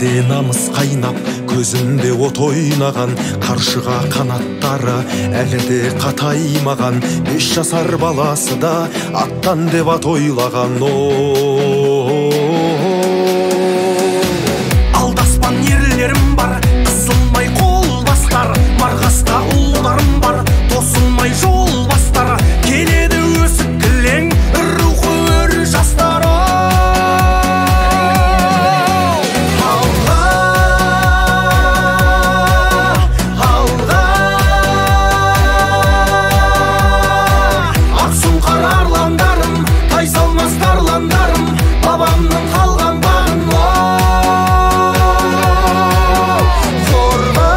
денеде намыс қайнап, көзінде от ойнаған, қаршыға қанаттары әлі де қатаймаған. 5 жасар баласы да аттан деп ат ойлаған. Алдаспан ерлерім бар, қысылмай қол бастар, марғасқа ұлдарым бар, тосылмай жол бастар. Келеді өсіп кілең, рухы өр жастар. Babamның қалған бағын қорға.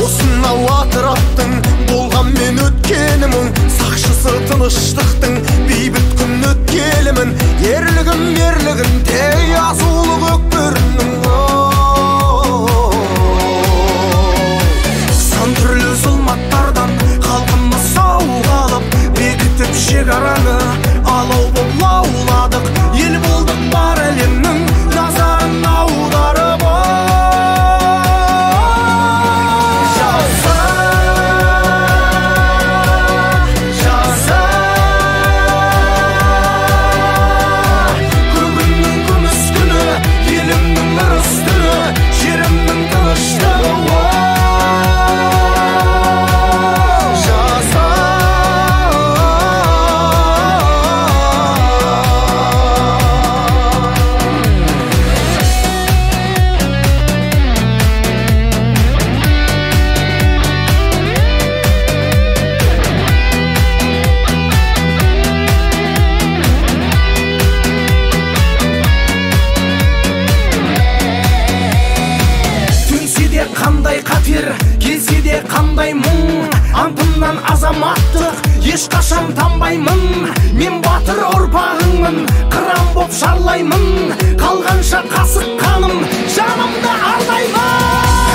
Осынау атыраптың болған мен өткенімін, сақшысы тыныштықтың бейбіт күн өткелімін. Ерлігім ерлігінде азулы көкбөрінің. Сан түрлі зұлматтардан халқымыз сауға алып, бекітіп шекараны алау боп лауладық. Ел болдық бар әлемнің назарын аударып. Жаза, жаза, күннің күміс күні, елімнің ырыс түні, жерімнің тыныштығы. Қандай қатер, келсе де қандай мұң, антымнан азаматтық ешқашан танбаймын. Мен батыр ұрпағыңмын, қыран боп шарлаймын, қалғанша қасық қаным жанымды арнаймын.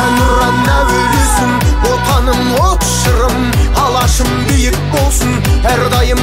Әнұран әуелесін, отаным от шырым, алашым биік болсын, әрдайым